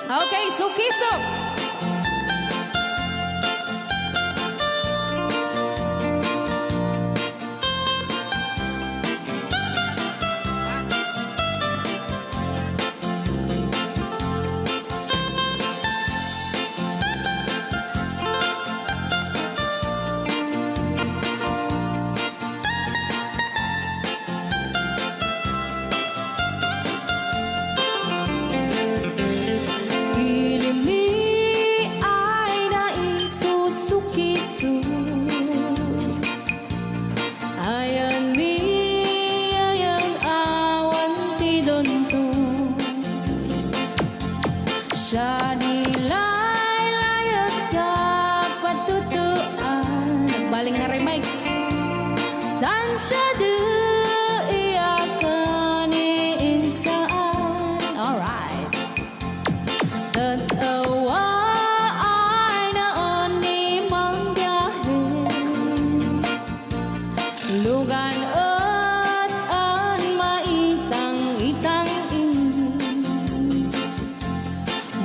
Okay, so kisok. Siya nilay-layat ka patutuan. Baling nga remix. Dan siya iyakan iinsaan. Alright. Tatawa ay naon ni mang biyahe. Lugan at an maitang-itang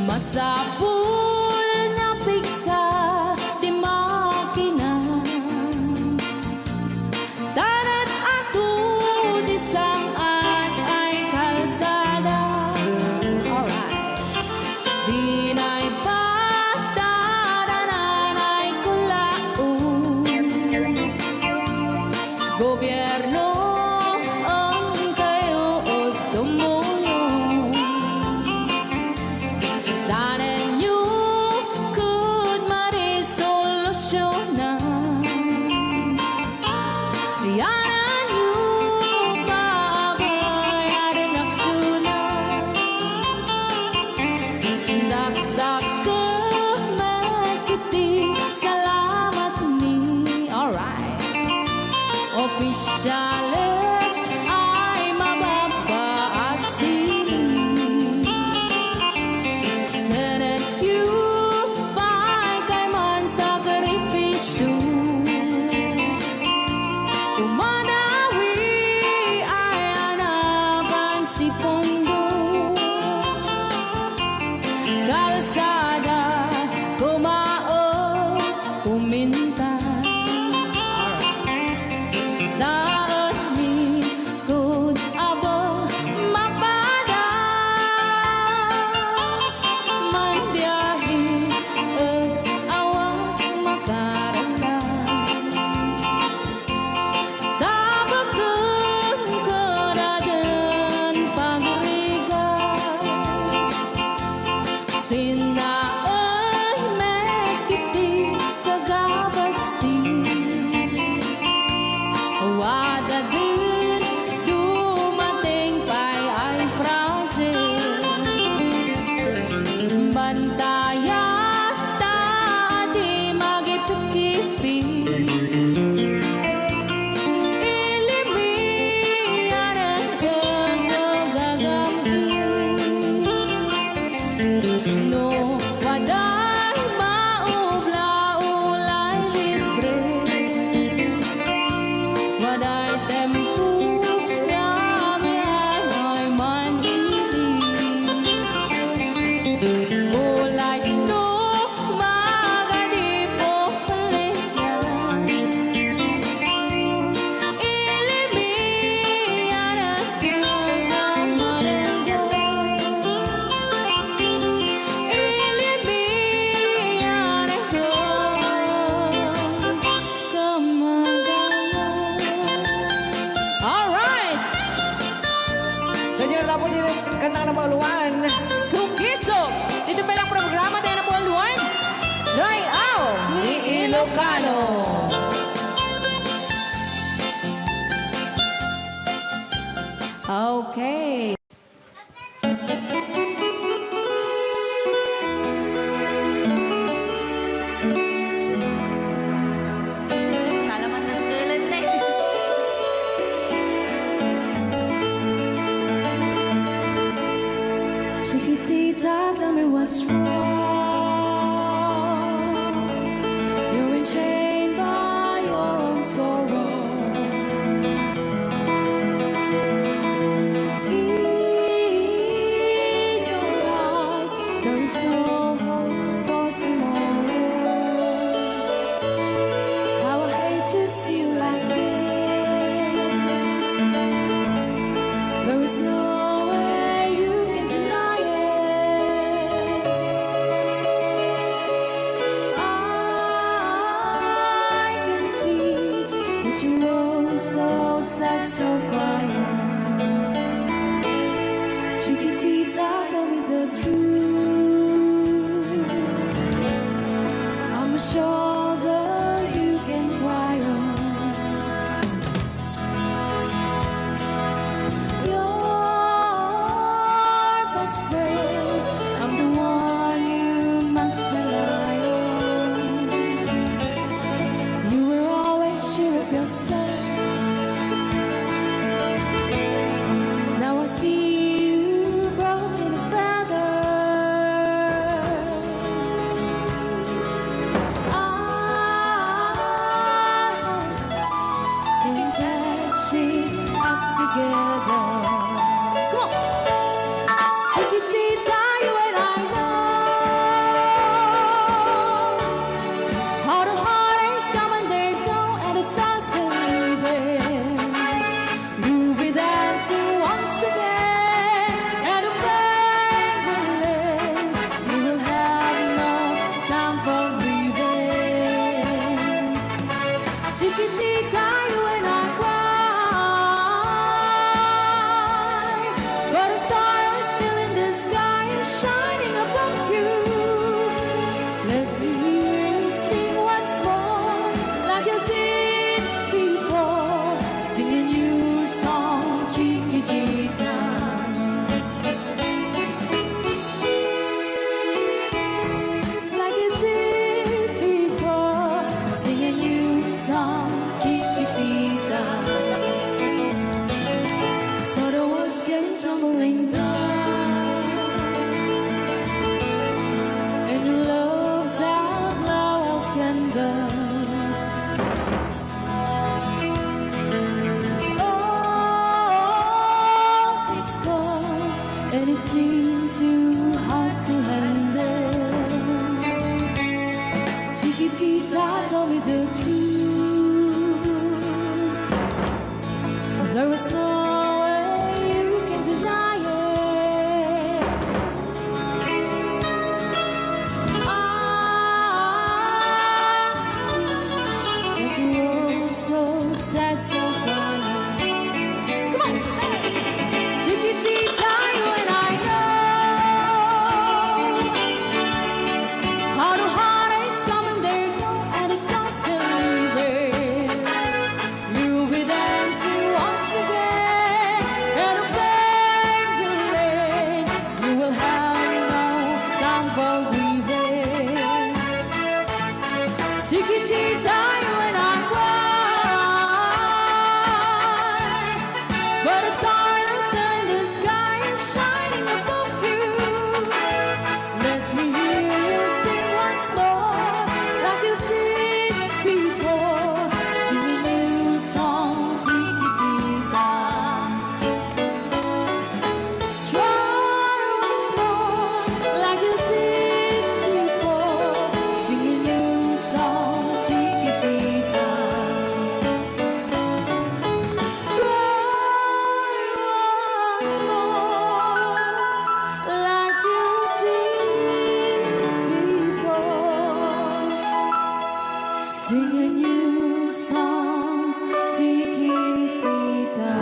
masapul na piksa di makina. Darat ato di saan ay kalsada. Alright. Di na'y patadanan ay kulaon. Gobyerno ang kayo o tumulong. Danan nyo could marisolusyonan. Yanan nyo pabayaan aksyonan. Dakdak ka magkiti, salamat ni. Alright. Opisyales ay mababaasin. Senate you kay man sakripisyo. Umanawi ay anaban si Pondo. Kalsada kumao kuminta. Daan ni good abo mapadas man biyahe at awang makaratan. Tabagan ka na din pagrigat. Sinaan mekiti sa gabasin. Wada din dumating pa'y ay project. Bantayat taati magipikipi. Ilimiyan ang gagamis. No, waday maubla-ulay libre. Waday tempo yang ay manili. Ulay no magadi po palitan. Ilimiyan ang kagamarenga. Ilimiyan ang kagamarenga. Alright! Ganyan na po din kanta ng Pauluan. Sukiso! Dito pa lang programa tayo na buwan luwan. Layaw ni Ilocano. Okay. Salamat ng tulan na. Chiquitita, tell me what's wrong. You're enchained by your own sorrow. In your eyes, There is no hope for tomorrow. How I hate to see you like this. There is no way you can deny it. I can see that you're so sad, so quiet. Chiquitita, tell me the truth. I'm a shoulder you can cry on. Your best friend, I'm the one you must rely on. You were always sure of yourself. Now I see you broken a feather. I think that she up together. Come on, Chiquitita, you and I know how the heartaches come and they go, and the stars they leaving. You'll be dancing once again at a banquet. You will have no time for grieving. Chiquitita, you and I cry, but a star is still in the sky and shining above you. Let me hear you sing once more, like you did before, singing you song, Chiquitita. Like you did before, singing you song, Chiquitita. So the words came tumbling down, and your love's outlaw can burn. Oh, it's gone, and it seemed too hard to handle. Chiquitita, tell me the truth. There is no way you can deny it. I see that you're so sad, so quiet. Come on, Chiquitita, you and I know how the heartaches come and they go, and the scars they leaving. You'll be dancing once again at a banquet. You will have no time for grieving. Chiquitita, you and I cry, but a star is still in the sky and shining above you. Let me hear you sing once more, like you did before, singing you song, Chiquitita. Try once more, like you did before, singing you song, Chiquitita. Try once more, like you did before, singing you song, Chiquitita.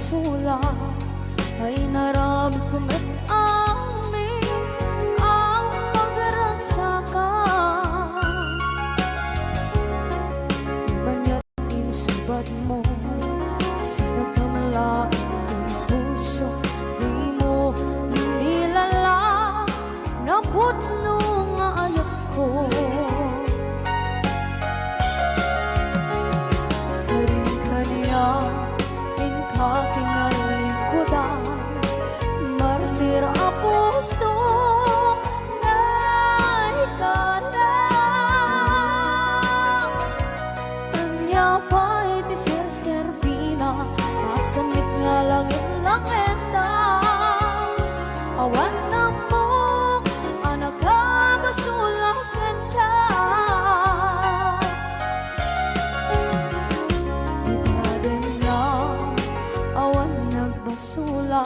basula ay naramit ko met amin ang pagragsakan. Banya't inisubad mo, sinagkamala ang puso, di mo inilala na putno nga ayat ko. Kinalikudan, martir ang puso na ikalang. Anya pa'y di serservina, masamit nga langit-langit na. Awan na mo, anak ka, masulakan ka. Basula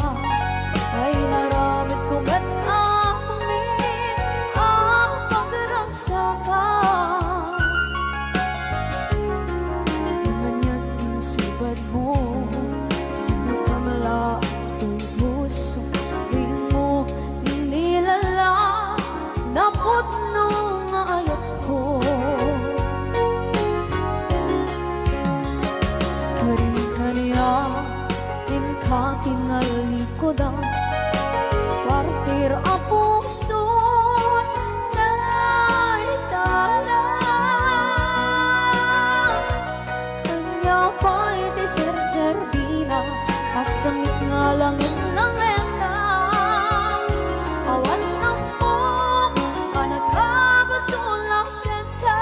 ay naramit ko ba't amin ang pagragsakan. Manya't insubad mo, sinagkamala ang puso, di mo inilala na putno nga ayat ko. Kari-kariya kinalikudan, partir ang puso na ikalang. Kanya pa'y di serservina, masamit nga langit-langit na. Awan na mo, anak ka, basulakan ka.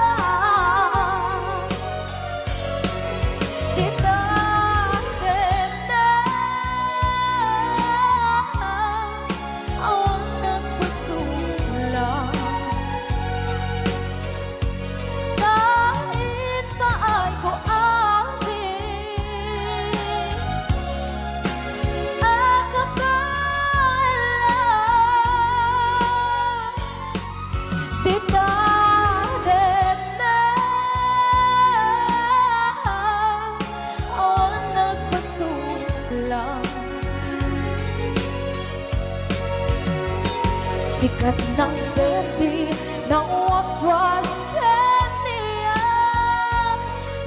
Sikat ng berdi, ng waswas kaniya,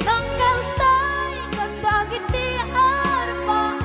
ng kaltay, kagdagiti arpaan.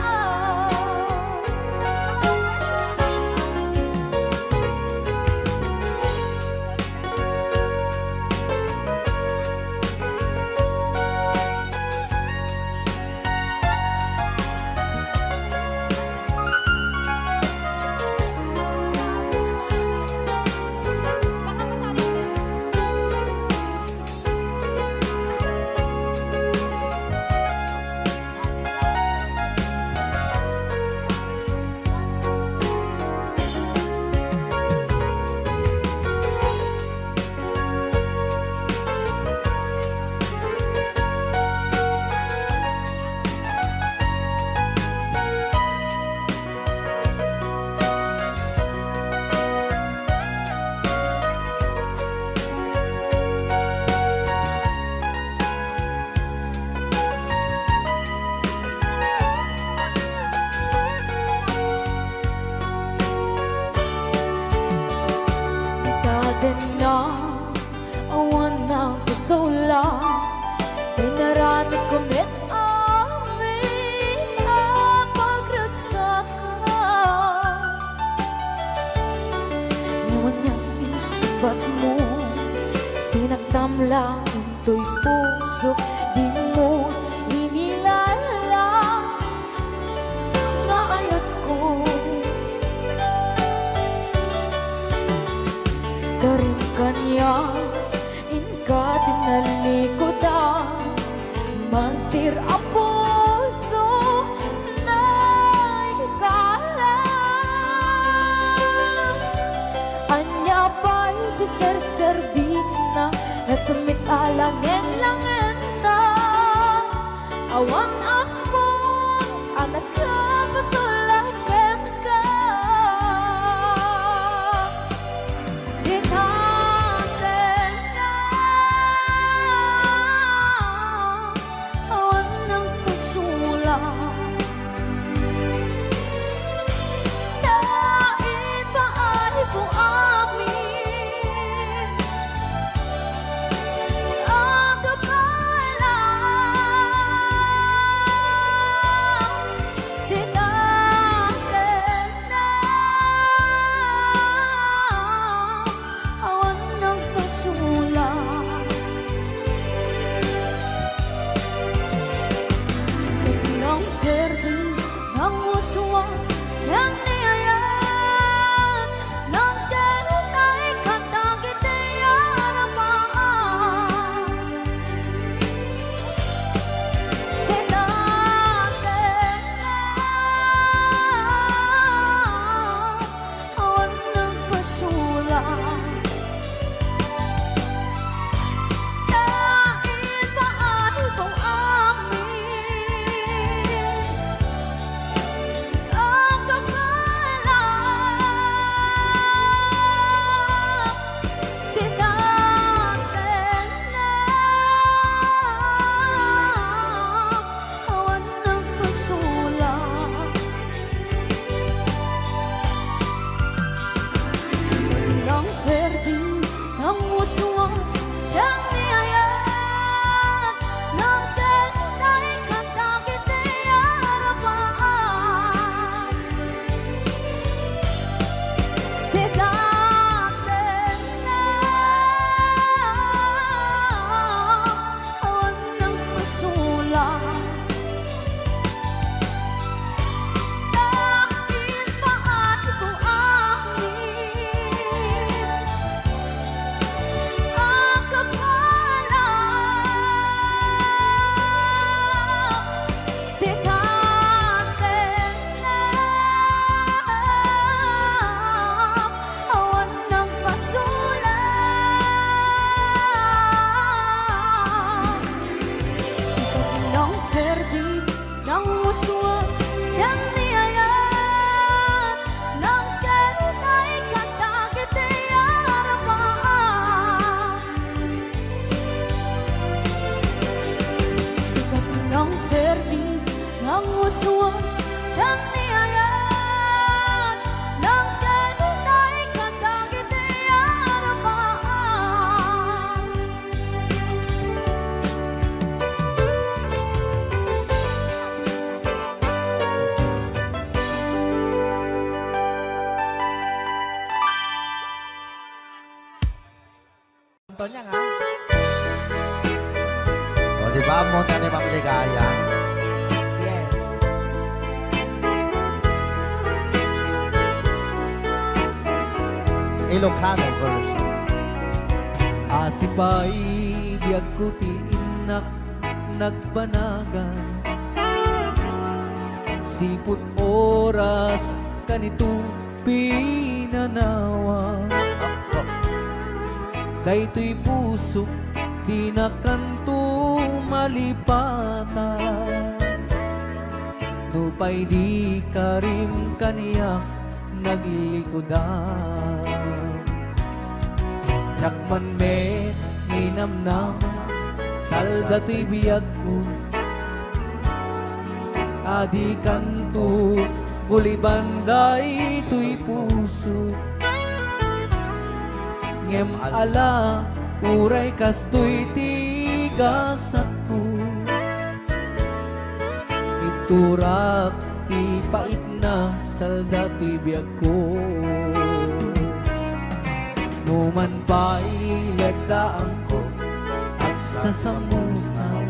Na awan ng basula, inaramit ko met amin ang pagragsakan. Ngayon niyang inisubat mo, sinagtam lang ito'y puso, di mo inilala na ayat ko. Karin kanya, inka tinalikudan, mantir ang puso na ikalang. Anya pa'y di serservina, nasamit alangin-langin na. Awan ako, anak ka, basulakan ka. amo na ni Ma'am Ligaya. Yes. Ilocano version. Asipay biyag ko ti inak nagbanagan siput oras kanito pinanawa daytoy puso di na kanto malipatan nupay di ka rin kaniya naglikodan Nakman me ninamnam salda to'y biyag ko adi kanto gulibanday to'y puso ngem ala uray kasto'y tigasat ko iturak ti pait na salda to'y biyag ko Numan pa'y lagdaan ko at sasamusan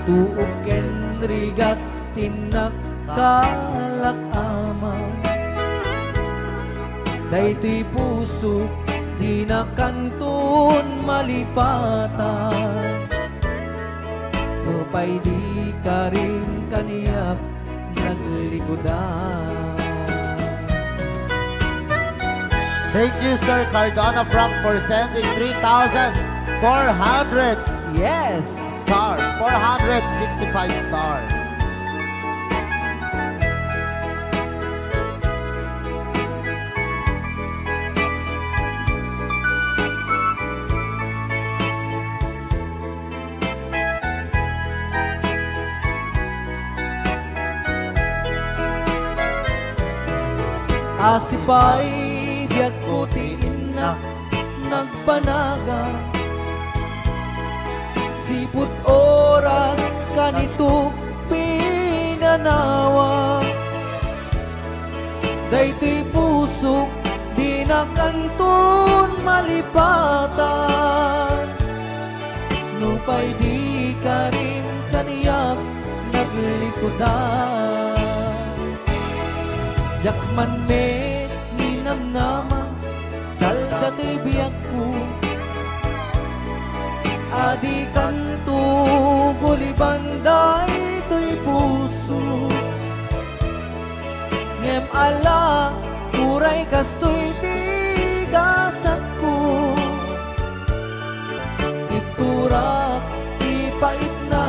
Tuok ken rigat tinakkalak ama Daytoy puso di na kanton malipatan Nupay di ka rin kaniyak naglikodan Thank you, Sir Cardona Frank, for sending 3,400 Yes! stars. 465 stars. Asipay biyag ko ti inak nagpanaga Siput oras kanito pinanawa Daytoy puso di na kanton malipatan Nupay di ka rin kaniyak naglikodan Jakman me ninamnama salda to'y biyag ko Adi kanto gulibanday to'y puso Ngem ala uray kasto'y tigasat ko Iturak ipait na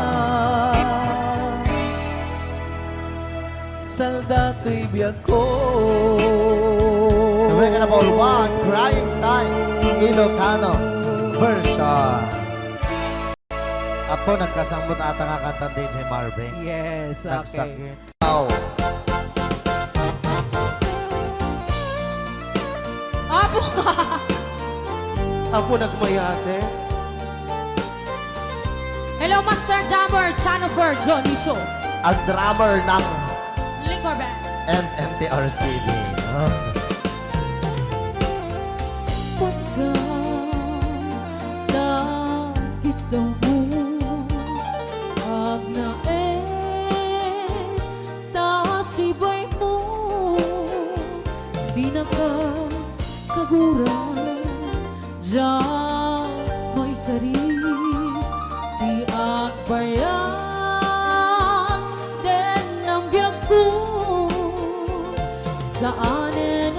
salda to'y biyag ko So we're gonna ball one, Crying Time, Ilocano version. Apo, nagkasambot ata nga kanta din si Marvin. Yes, okay. Nagsakit. Wow. Apo! Apo nagmayate. Hello, Master Jammer, Chanover, Johnny Show. Ang drummer ng Liquor Band. MMTRCD. Pagkakita mo Agnae Tasibay mo Di na ka kaguran Diyan mo'y tarik Di agbayan Den ang biyak ko Saanin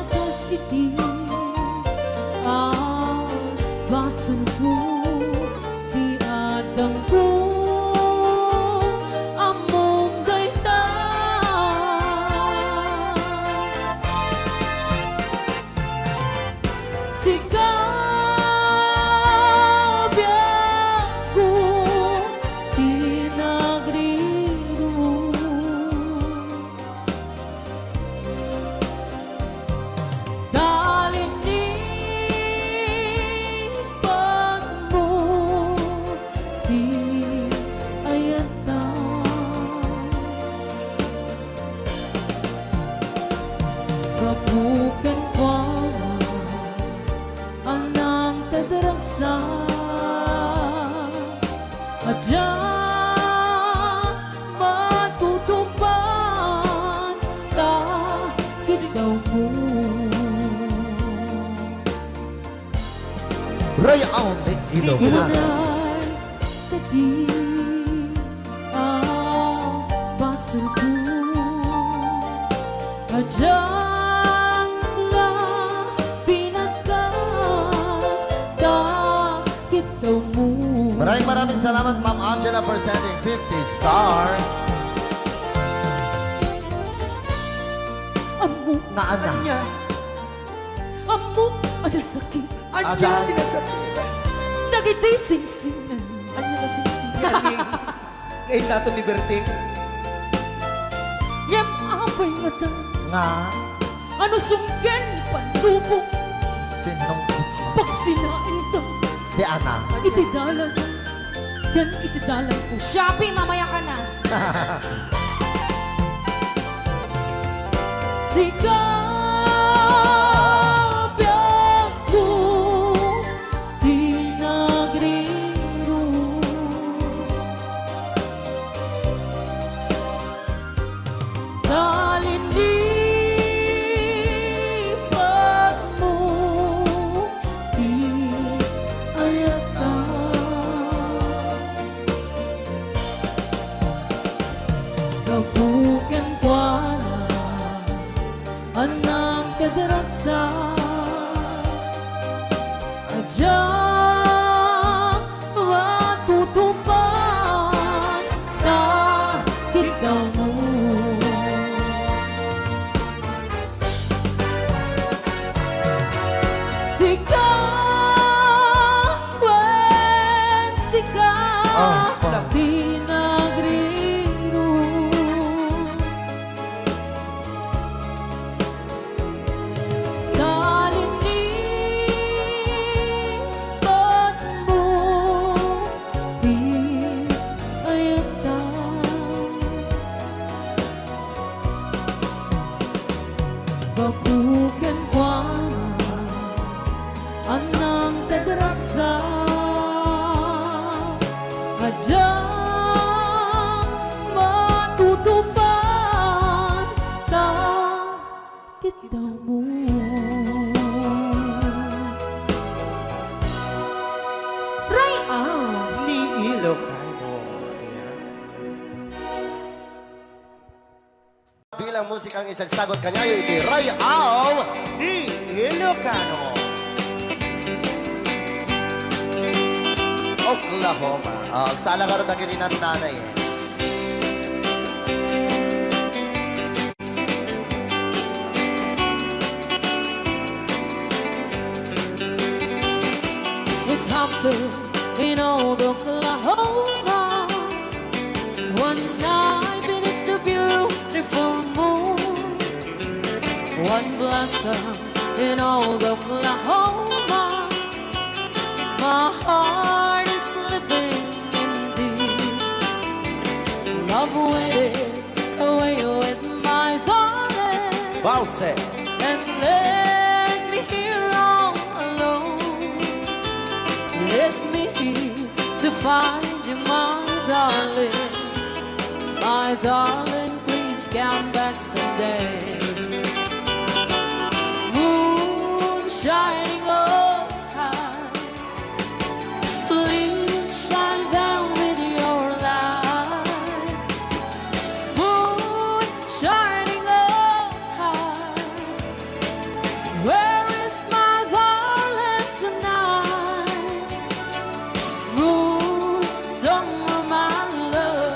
Rayaw ni Ilocano. Inay tadi ang basurku Adyang la pinagkakit daw mo. Maraming salamat Ma'am Angela for sending 50 stars. Amo Naana. Amo ada sakit Ajan. Dagiti singsingan Ano na singsingan eh nato ni Berting. Yam apay mata Nga. Ano sunggan pandubok Sinong Pag sinain to di Ana. Itidalan Yan itidalan ko Shopee, mamaya ka na. Sikap ako Pinagriro Talinipan mo Di ayata Kabukan kwa na Anang kadaraksa Adyang matutupan Kahit daw mo Sigaw wen sigaw Pinagriro Talinipan mo Di ayata Babukan kwa Anang tagraksa Adyang matutupan Kahit daw mo Rayaw Ni Ilocano. Bilang musikang isang sagot kanyayo iti Rayaw ni Ilocano. Oklahoma. Agsala ka rin na kininan nanay. It happened in old Oklahoma One night beneath the beautiful moon One blossom in old Oklahoma My heart is living in deep Love waited away with my darling Valse. And let me here all alone Let me here to find you, my darling My darling, please come back someday Moon shining up high Please shine down with your light Moon shining up high Where is my darling tonight? Moon, somewhere my love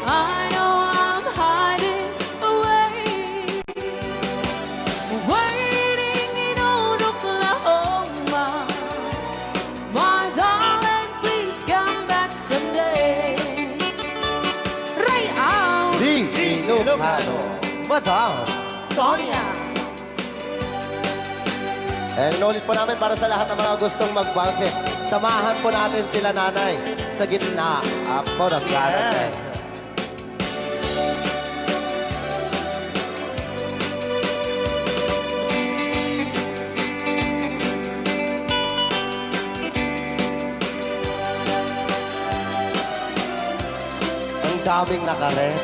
I know I'm hiding away Waiting in old Oklahoma My darling, please come back someday Rayaw Di Ilocano. Madam Sonia. Inulit po namin para sa lahat ng mga gustong magbalse. Samahan po natin sila nanay sa gitna. Ako ng yes. Ang daming nakaret.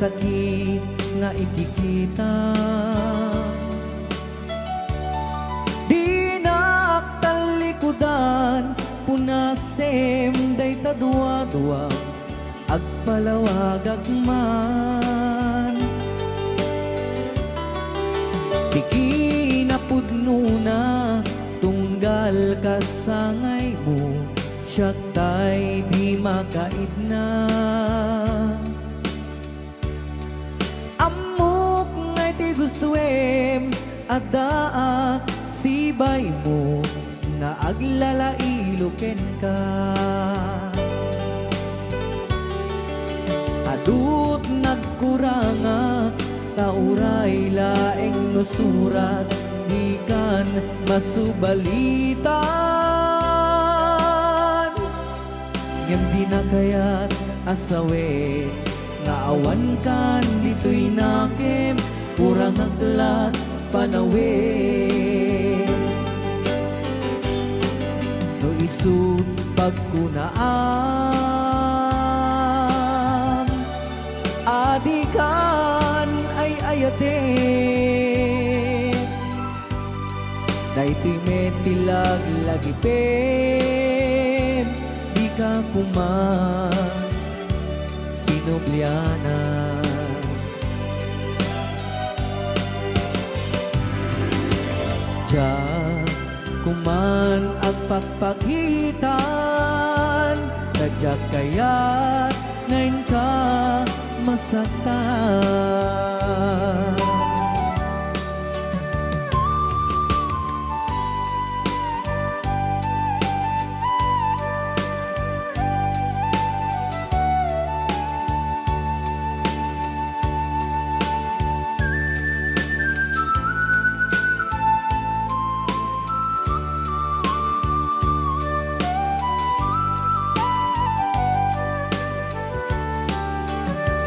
sakit nga ikikita. Di naktalikudan punasem day tadua-dua agpalawag agman. Di kinapudno na tunggal kasangay mo, siya tay di makaidna. Amok ngay ti gustuem adaa sibay mo na aglalailuken ka. Adut nagkuranga tauray laeng nusurat di kan masubalitan. Ngem di na kayat asawe nga awan kan dito'y nakem kurang aglat panawe. No isut pagkunaam adikan ay ayate. Daito'y metilag lagipem di ka kuman sinubliana. Diyan kuman ang pagpagitan, kadyak kaya't ngayon ka masaktan.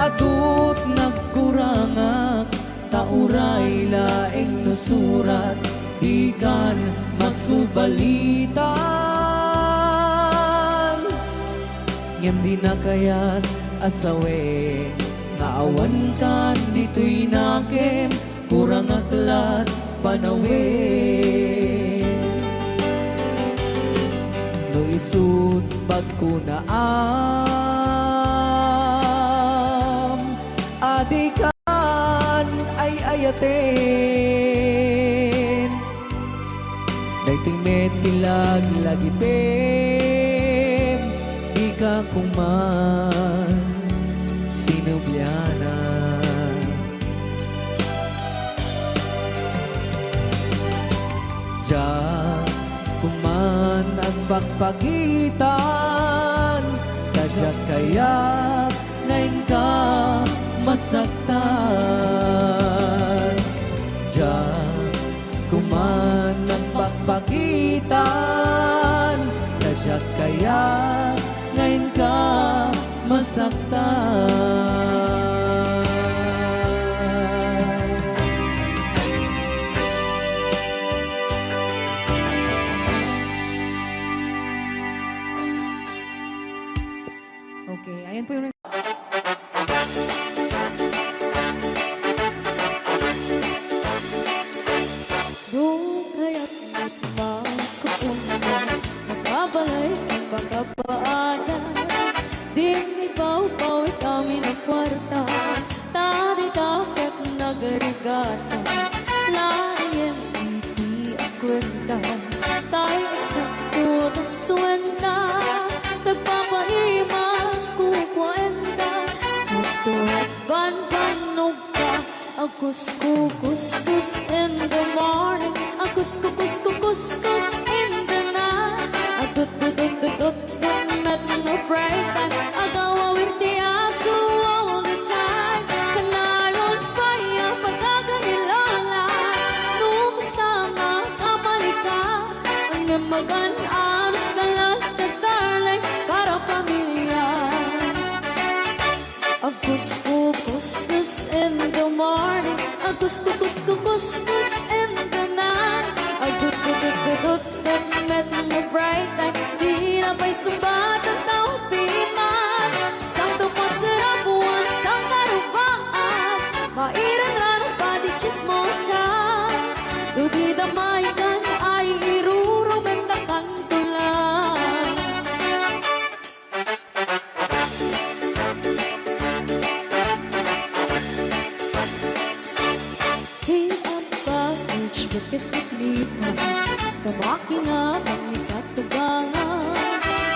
Adut nagkurangak tauray laeng nusurat di kan masubalitan. Ngem di na kayat asawe nga awan kan dito'y nakem kurang aklat panawe. No isut pagkunaam adikan ay ayaten. Dayto'y metilag lagipem di ka kuman sinubliana. Diyan kuman ang pagpagitan, kadyak kaya't ngayon ka masaktan. Diyan kuman ang pagpagitan, kadyak kaya't ngayon ka masaktan. Okay, ayan po yung doon kaya't magkapunta, nakabalay ang pagkapaada. Di may pau-pau kami ng kwarta, tadi takot nagarigata. Layan iti ang kwenta, tayo eksakto tas tuwenta. Tagpapaimas ko kwenta, sakto ban-banog ka. Akus-kukus in the morning, akus-kukus in the night. Agdut-dut-dut-dut met no bright time, agawawin ti aso all the time. Kanayon pa yung pagkaganilala, nung kasama kapalika, ang namagan-anos ka lang na darling para pamilya. Akus-kukus in the morning, akus-kukus in the night. Agdut-dut-dut-dut met no bright time, di na pa'y sumbat ang tao piman. Sakto pa sarap buwan sa karuba sa Dugi damay kan ay irurumem na kantulan Hey at package Bukit-buklipan Kamaki nga Pagnikatugangan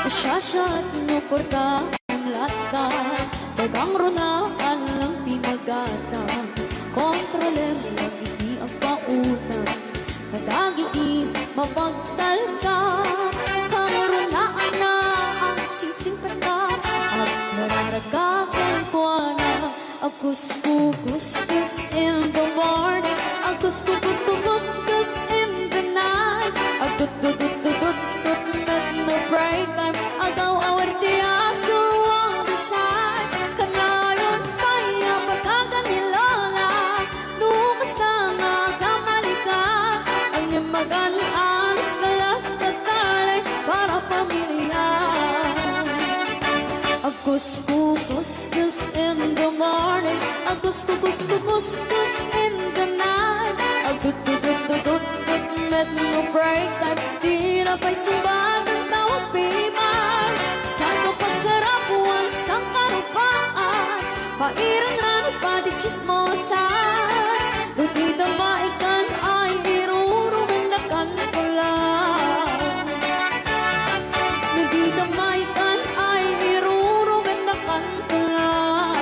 Asyasya at nuporta Ang lata Tagang runaan lang tinagata Kontroler lang iti ang pautan Kadagiti mapagtal ka Kang runaan na ang sising pata At nararagakan ko na Agus-gus-gus in the morning Agus-gus-gus-gus in the night Agdut-dut-dut-dut-dut Met no break time Agaw-awar di aso all the time Kanayon kaya pagkaganilola Nukasanga kamalika Ang nimagalas kalat at talay Para pamilya Agus-gus-gus in the morning Agus-gus-gus-gus in the night Agdut-dut-dut-dut Met no break time Di na pa'y sumbat ang tawag piman Saan ko pasarap buwan sa karupaan Pairang rano pa di chismosan Dugi damaikan ay irurumin na kantulan Dugi damaikan ay irurumin na kantulan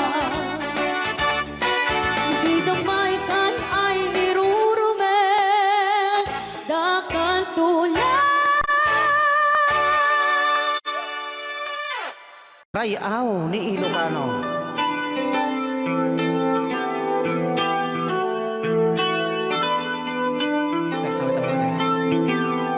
Dugi damaikan ay irurumin na kantulan Rayaw ni Ilocano. Saksawit ang mga tayo.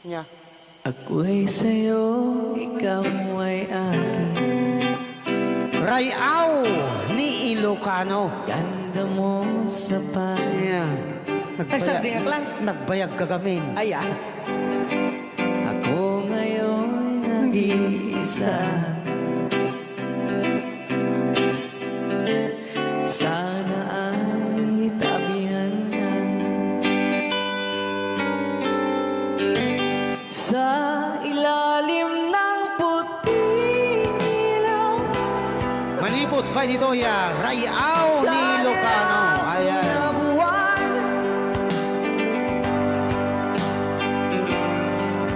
Nya. Ako'y sa'yo, ikaw ay akin. Rayaw ni Ilocano. Ganda mo sa Yan. Ay, sagdiyak lang. Nagbayag ka gamin. Ay, Ako ngayon nag-iisa. Sana ay tabihan na sa ilalim ng puting ilaw. Manipot pa nito ya. Rayaw ni Ilocano. Ayan. Na buwan,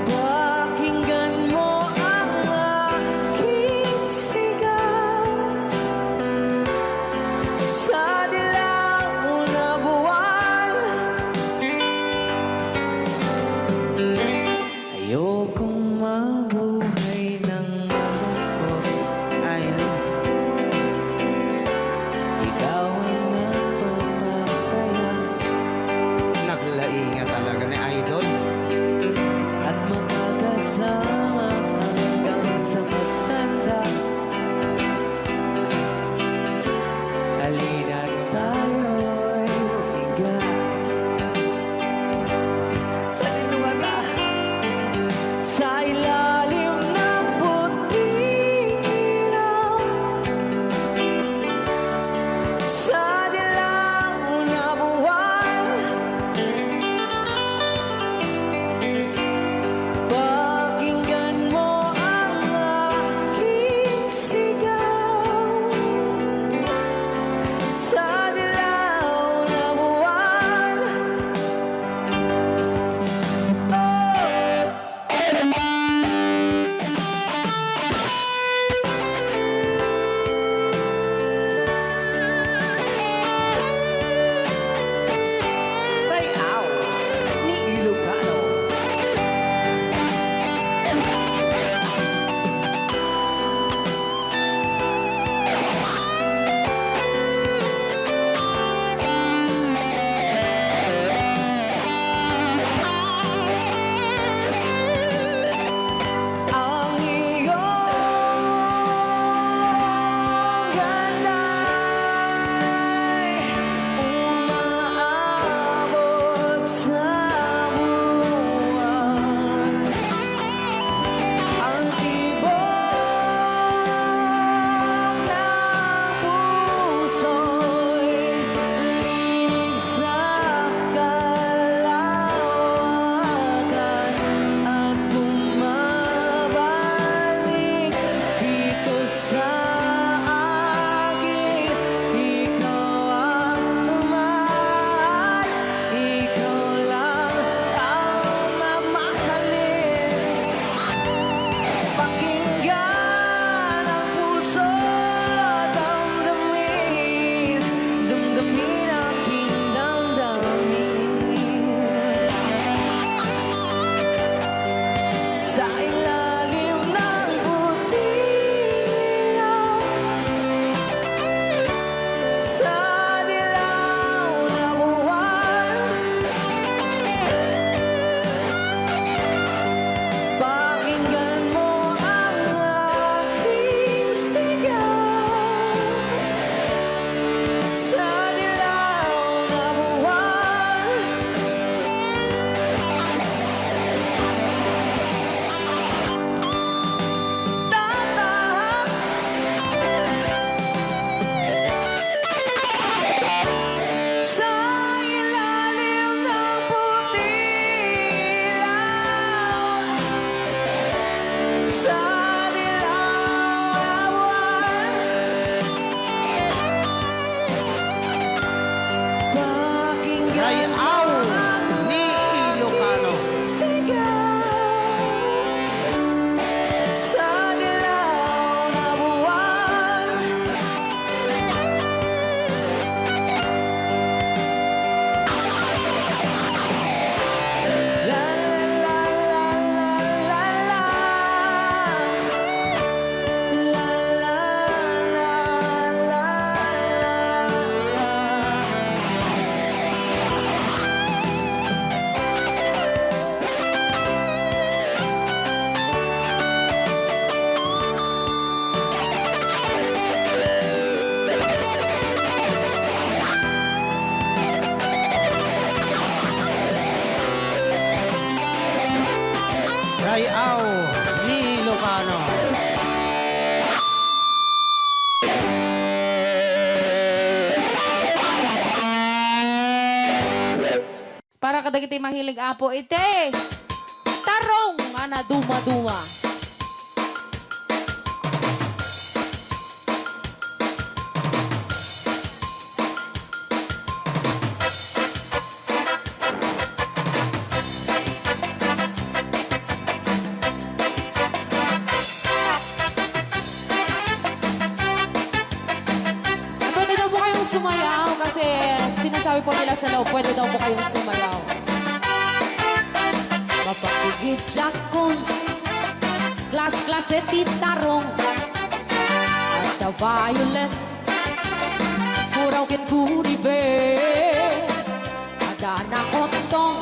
pakinggan mo ang aking sigaw. Sa dilaw na buwan, ayokong mabuhay ng malungkot. Ayan. Ikaw Rayaw ni Ilocano. Sigaw sa dilaw na buwan. La la la la la la. La la la la Rayaw ni Ilocano. Para kadagiti mahilig apo ite. Tarong ana duma-duma. Pwede daw po kayong sumayaw kasi sinasabi po nila sa loob, pwede daw po kayong sumayaw. Mapakigit jakon, klas-klase titarong, at the violet, puraw kin kuribe, ada na otong,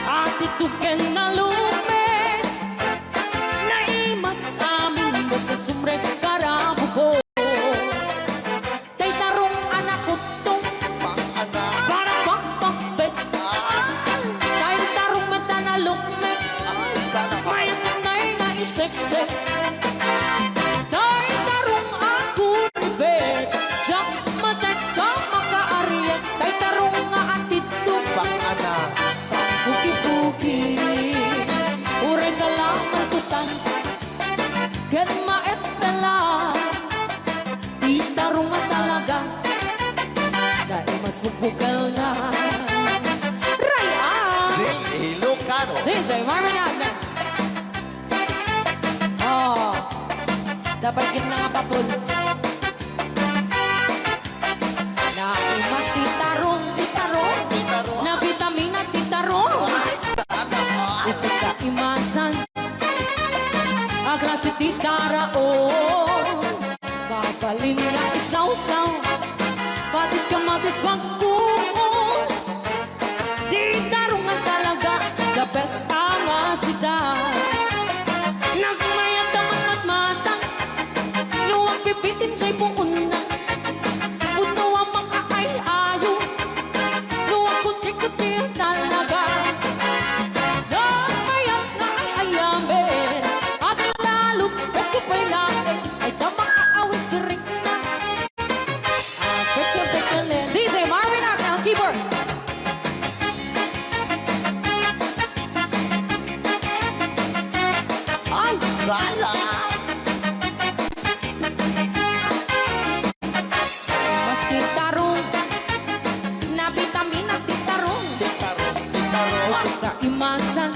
at ituken na lume, naimas amin basta sumrek karabo ko. Tay tarong anak utong, Pang-anak. para pakpakbet, tay tarong mata na lukmet, Sana ka. may nanay nga iseksek. Tay tarong ako bet, jak matek ka makaariet, tay tarong nga atitong, Pang-anak. buki-buki, ure ka lang matutan, gan maet pala, di tarong nga talaga, dahil mas bukbukal na. Raya! Ilocano. DJ Marvin Agna. Oh, dapat gin na nga papul. Na imas titarong, titarong, Titarong. na vitamina titarong. Sana ka. Isip ka imasan, ang klase titara o. Papalin na isaw-saw, patis ka matis pagkuo. Titarong nga talaga, the best ang asidad. Nagmayat ang mata, luwag pipitin siya'y puuna. Puno ang mga ay-ayo, luwag kuti-kuti talaga. Nagmayat na ay-ayamin, at lalo't presko pa'y langit, ay damang aawis rin na. Pekyo-pekyolin. DJ Marvin Agna, ang keyboard. Ay, sana. Mas titarong, na vitamina titarong. Titarong. Titarong. Usap ka imasan,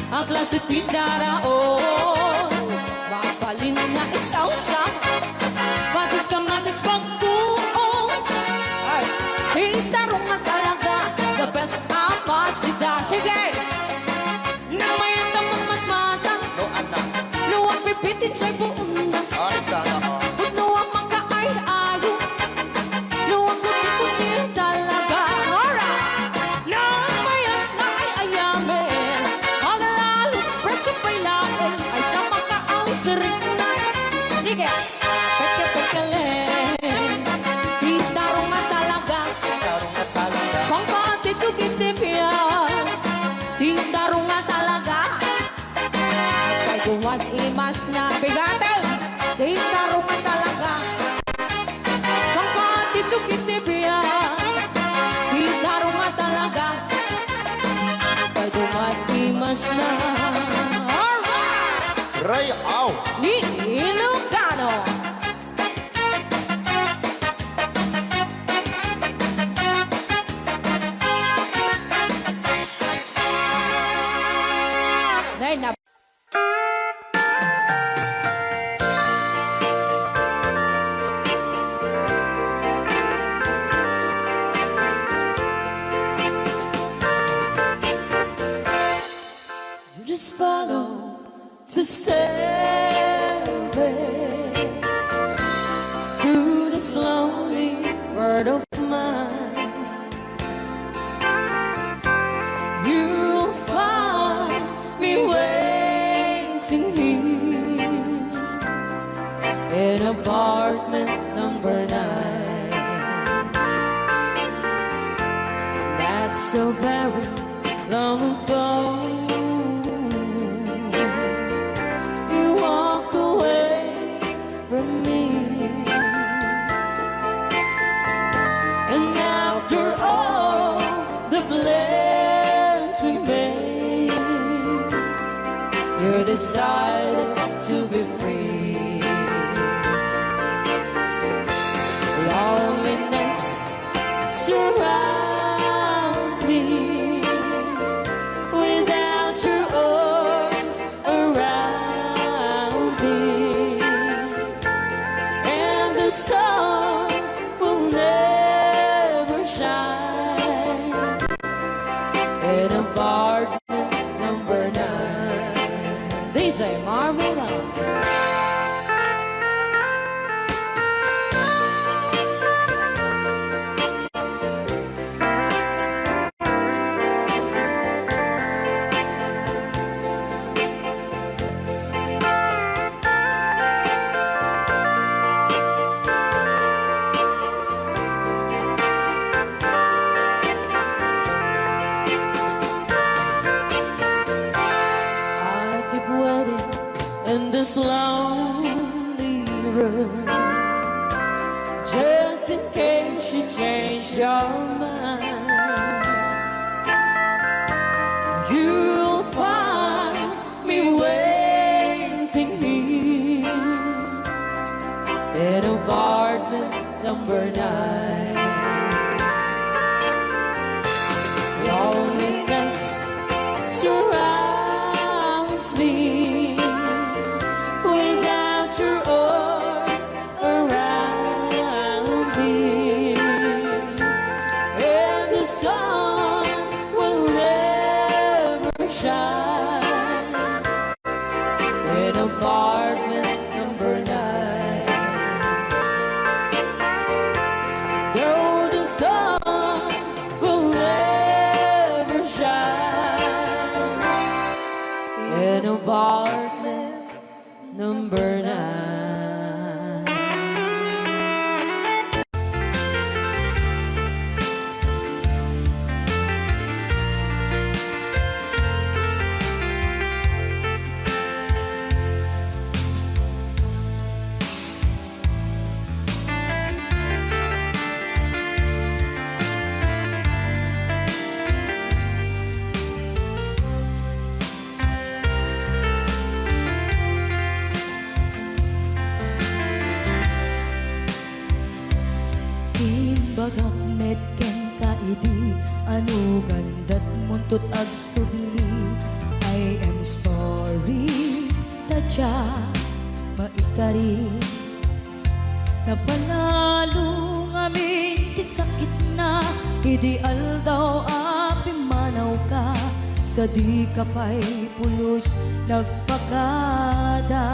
ang klase tindara o. Mapalin na isaw-sa, patis ka matis pagkuo. Ay, titarong na talaga, the best apasida. Sige! Nang mayan ka magmatmata, No, anak. luwag pipitin siya'y buuna. Ay, sana ka. Puno ang mga ay-ayo, luwag kuti-kuti talaga. Alright! Nang mayan na ay-ayamin, ang lalo presko pa'y lain, ay tama ka ang sirik na. Sige! Peke-pekelin, titarong nga talaga, Titarong na talaga. kung patitugin-tipian, titarong nga talaga. Kay tuwag imas na bigatin, titarong nga talaga. Kung patitugin-tipian, titarong nga talaga. Kay tuwag imas na. Alright! Rayaw. Ni Ilocano. heart of mine. You'll find me waiting here in apartment number 9. That's so very long ago. You walk away from me, and after all the plans we made, you decided to be free. Loneliness surrounds me without your arms around me, and the sun will never shine in apartment number 9. DJ Marvin. I keep waiting in this lonely room, just in case you change your mind. You'll find me waiting here in apartment number 9. Loneliness surrounds me without your arms around me, and the sun will never shine in apartment number 9. No, the sun will never shine in apartment number 9. Timbagak met ken kaidi anu gandat muntut ag sugli. I am sorry tadya maikari napanalo ngamin ti sakit na ideal daw api manaw ka sa di kapay pulos nagpakada.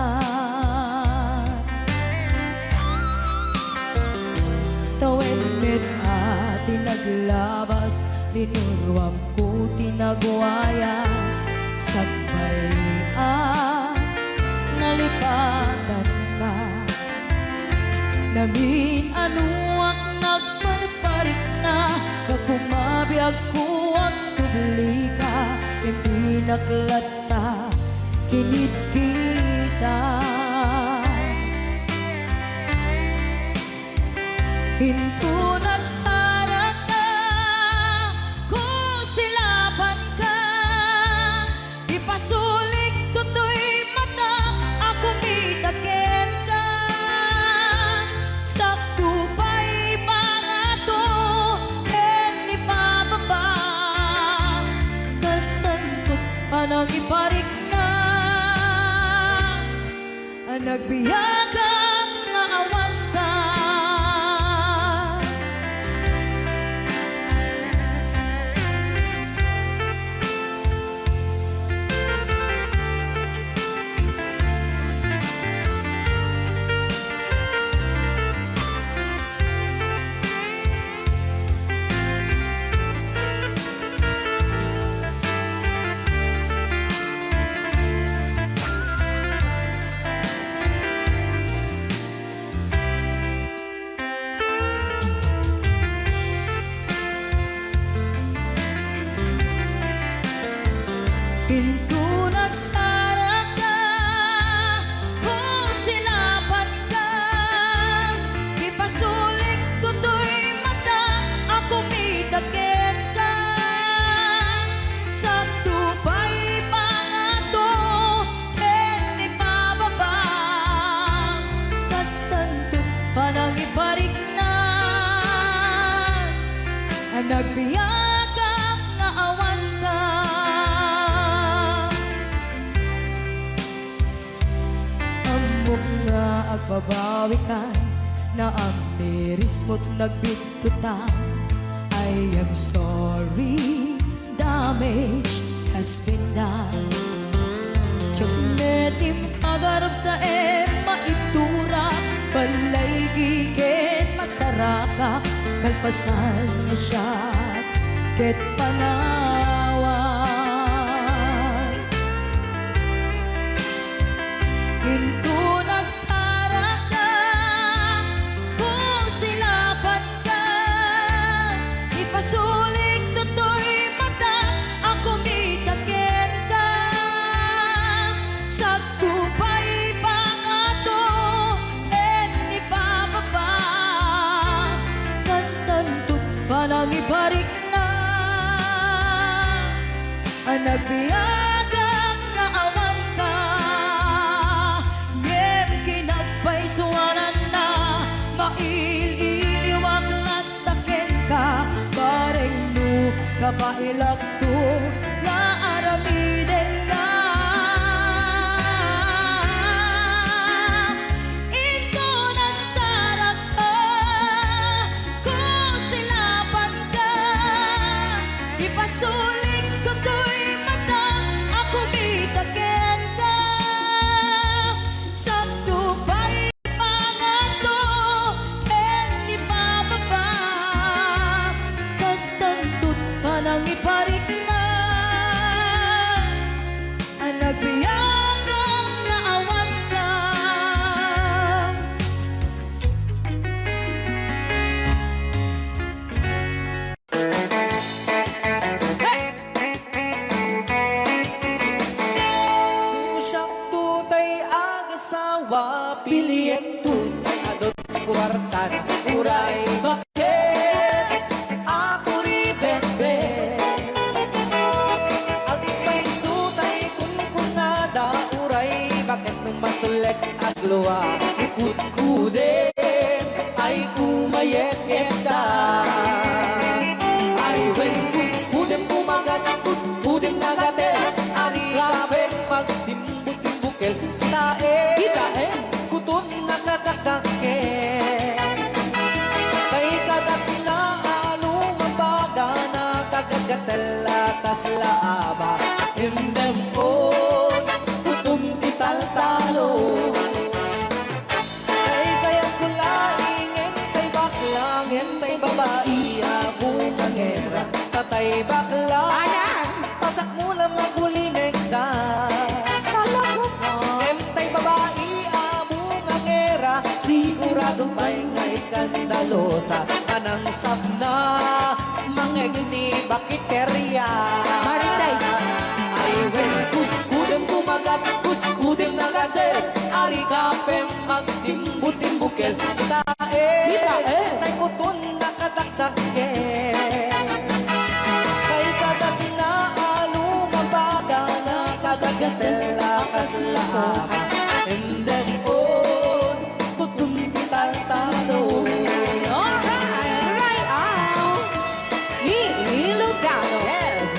Tawen met ati naglabas, tinuruam ko tinagwayas. Sagbay nalipatan ka, namin anuak nagparparik na. Pagpumabiyag ko ang subli ka, hindi naklata, kinit kita. Hinto nagsarag na kung silaban ka, ipasulik tutoy mata ako mitaken ka. Sakto pa'y mga to ken ipababa, kastan ko anang iparik na, nagbiyagang naawan ka. Into nagsara ka, kung silapat ka, ipasulik tutoy mata, ako mitagit ka. Sa tupay pangato, ken ipababa, kastanto panang iparik na, nagbiyagang nga awan ka. Amok nga agbabawi ka, na ang miris mo't nagbitutan. I am sorry, damage has been done. Tiyagnetim agarap sa maitura, balay gigen masaraka, kalpasan nga siya ket panawan. Into nagsara ka, kung silapat ka, ipasulik tutoy mata, ako mitagit ka. Sa tupay pangato, ken ipababa, kastanto panang ibarik na, nagbiyagang nga awan ka. Ngem kinagpay suwanan na, maililiwag lataken ka, bareng no kapailak to, nga aramiden ka. Ito nagsara ka, kung silapan ka, ipasulik tutoy mata, ako mitagit ka. Sa tupay pangato, ken ipababa, kastanto't panang iparik na, nagbiyagang nga awan ka. Kung siyang tutay agasawa, piliyeng tutay adot kwarta na uray. Bakit ako ribetbe? At may sutay kung kunada uray, bakit nung masulek at luwa, ikut-kudin ay kumayet-yeta. Ay when kudem kumagat, kudem nagatel, ari kabeng magtimbut-timbukel, kitae, kutun nakadakake. Kay kagat na along mabaga, nakagagatel atas laaba, hindem on, kutum tital-talo. Kay kaya kulaingin, kay baklang, tay babae, abong angera, tatay bakla, pasak mo lang magulinig ka. Tay babae, abong angera, sigurado pa'y nga iskandalosa, anang sabna, mangegni bakiterya. Ay when kudem kumagat, kudem nagadet, ari kapem magtimbut-timbukel, tae, tay putun nakadakdake. Kay kagat na alumabaga, nakagagatel akas laaba, and then on, kutun tital-talo. Right out, Ilocano. Yes!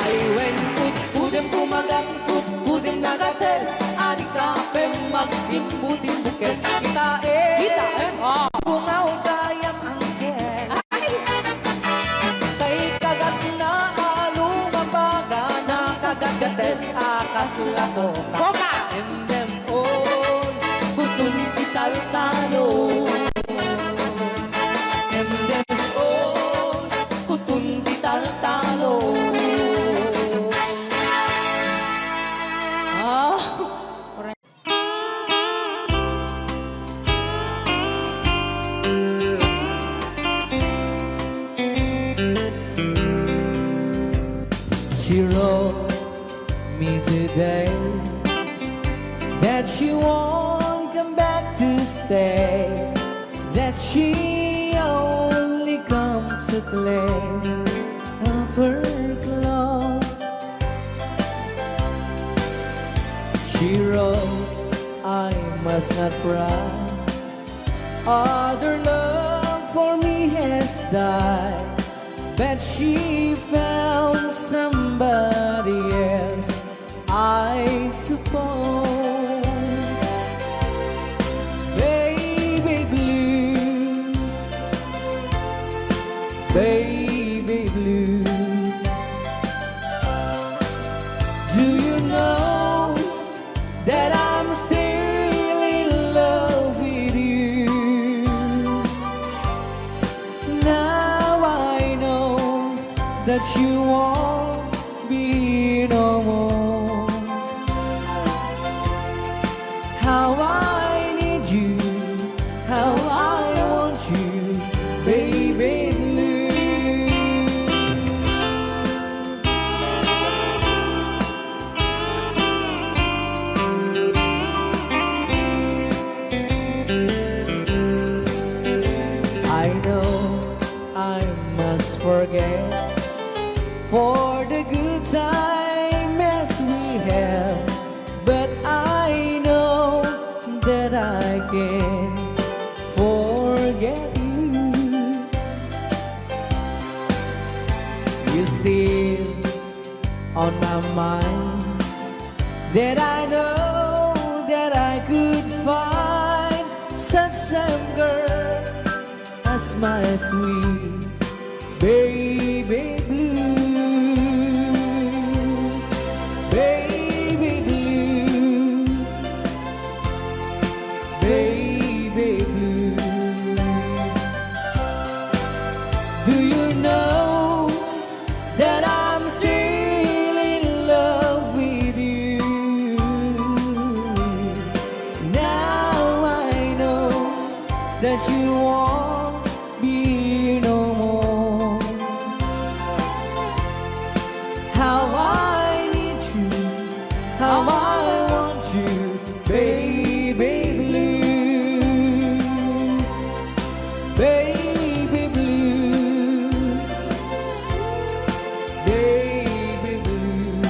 Ay when kudem kumagat, kudem nagatel, ari kapem magtimbut-timbukel, kitae, bungaw gayam angkel. Kay kagat na alumabaga, nakagagatel akas lakoka. Endem on, kutun tital-talo. Endem on, today that she won't come back to stay, that she only comes to claim of her clothes. She wrote, I must not cry, other love for me has died, but she found somebody else, I suppose. Baby blue, baby blue, do you know that I'm still in love with you? Now I know that you won't be no more. How I need you, how I want you, baby blue. I know I must forget for the good times we have, but I know that I can forget you. You're still on my mind, that I know that I could find such a girl as my sweet baby blue, baby blue, baby blue. Do you know that I'm still in love with you? Now I know that you won't be no more. How I need you, how I want you, baby blue, baby blue, baby blue.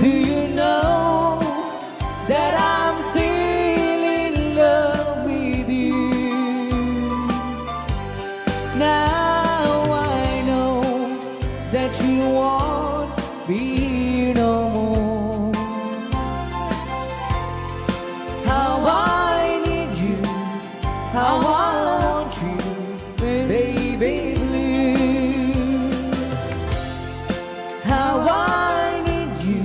Do you know that I'm still in love with you? Now I know that you won't be no more. How I need you, how I want you, baby blue. How I need you,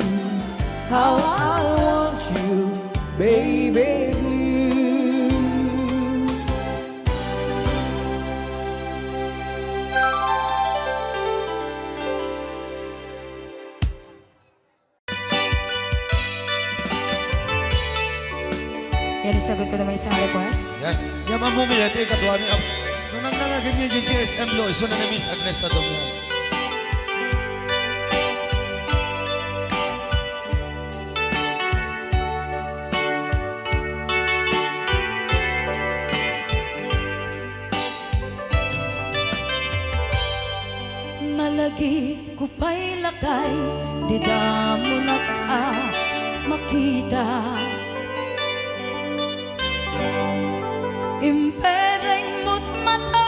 how I want you, baby blue. Yan, isagot ko naman isang request. Yan. Yan ang bumilati, katuwa niya. Nung nangnangagin niya yung GSM lo, iso na Miss Agnes sa domo. Malagi ko pa'y lakay, di damo makita. Impereng mo't mata,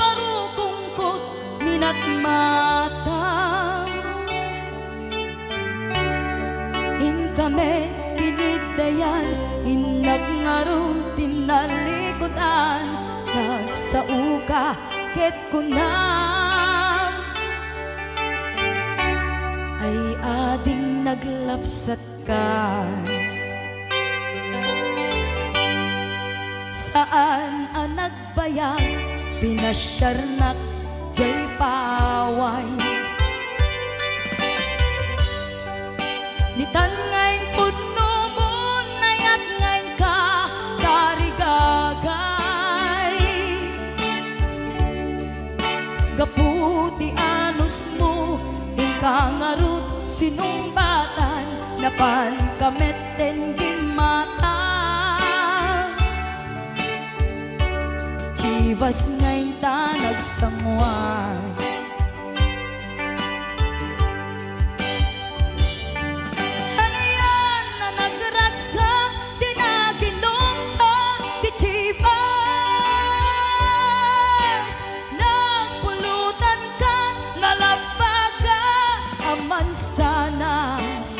parukungkot, minat mata. In kami tinigdayan, inagnaro tinalikodan, nagsauka ket kunam. Ay ading naglapsat ka, saan ang nagbayag, pinasyarnak jay paway. Nitan ngayon putno mo, nayat ngayon ka, tarigagay. Gaputi anos mo, ingkangaro ten mata Chivas ngayon ta nagsangwan Ano yan na nagragsak di na ginumpa di Chivas Nagpulutan ka nalabaga aman sanas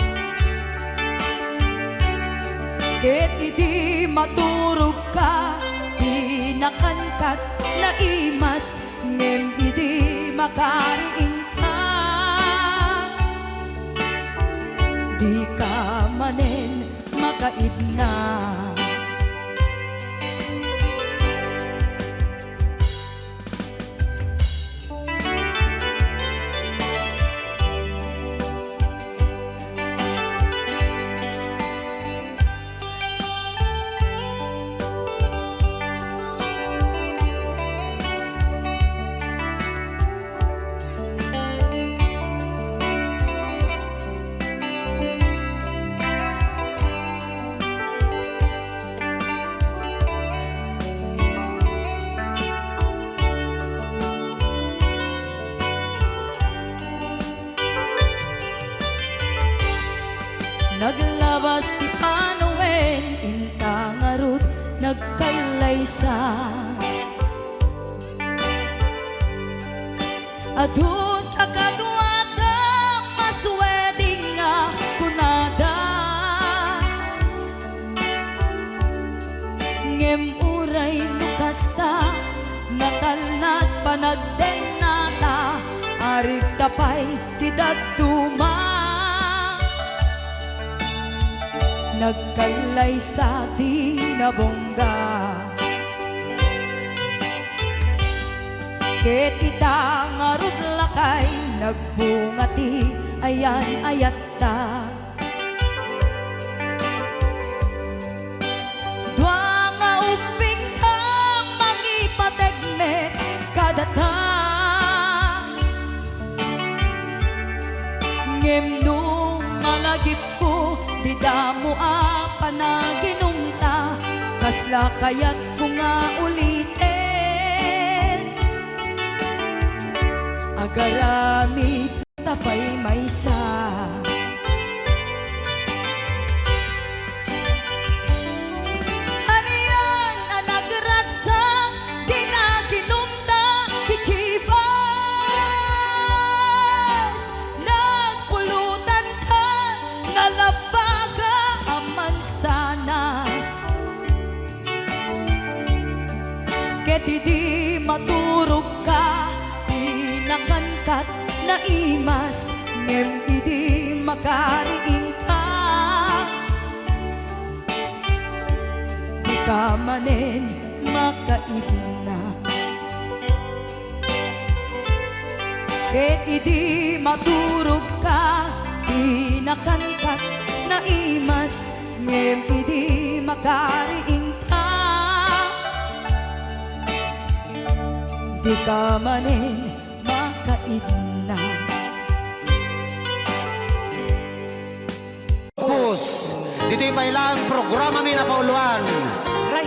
Ket idi maturog ka, di nakankat na imas, ngem idi makariing ka. Di ka manen makaidna. Naglabas ti Panowen, intangarut nagkalaysa. Adun akadwata masweding nga kunada. Ngem uray nukasta, natalnat panagdenata, arig tapay ti daduma. Nagkalay sa tinabongga Ket kita ngarud lakay nagbungati ayan ayatta Dua nga uping ka mangipategmet kadata Ngem nung malagip ko di damo panaginumta kasla kayat ko nga ulitin agarami tapay maysa ano yan ang nagragsak di na ginumta di Chivas nagpulutan ka nalabaga sanas Ket di maturog ka di nakankat na imas ngem di makariing ka di ka manen makaibna Ket di maturog ka di nakankat na imas ngem idi makariing ka di ka manen makaidna Pus, dito'y pailang programa mi na pauluan.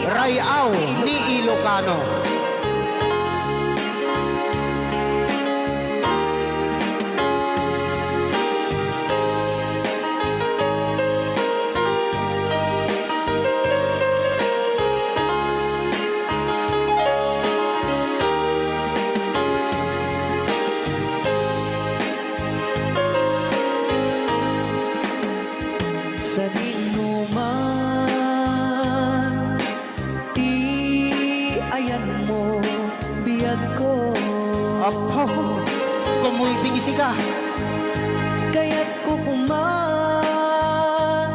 Rayaw ni Ilocano. Sa dinuman di ayan mo biyag ko Apo, kumulting isi ka. kaya't ko kuman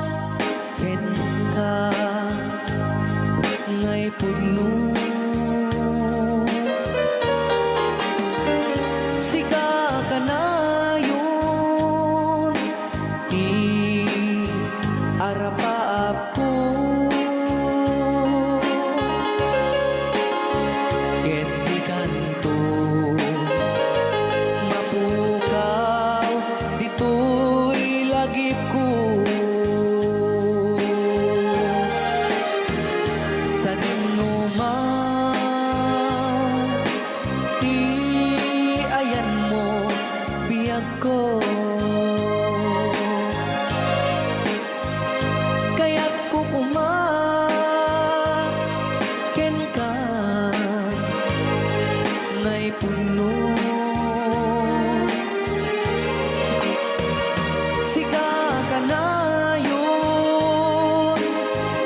ken ka ngay pugno sika ka na yun di arapaap ko ket di kanto mapukaw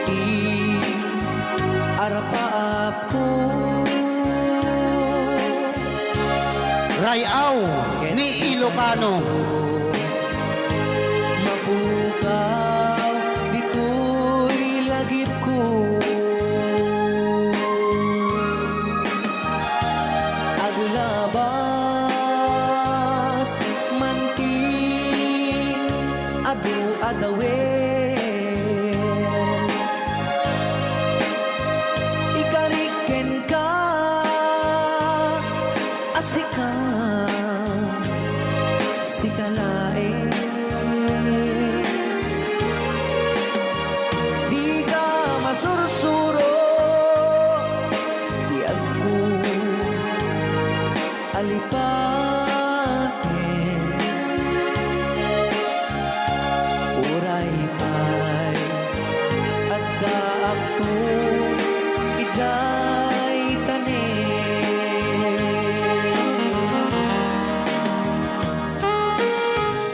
Di arapaap ko Rayaw ni Ilocano. mapukaw dito'y lagip ko. Aglabas manting adu-adawen ikariken ka asika sikalae di ka masursuro di ako alipatin uray pay at daak to ijay tanin.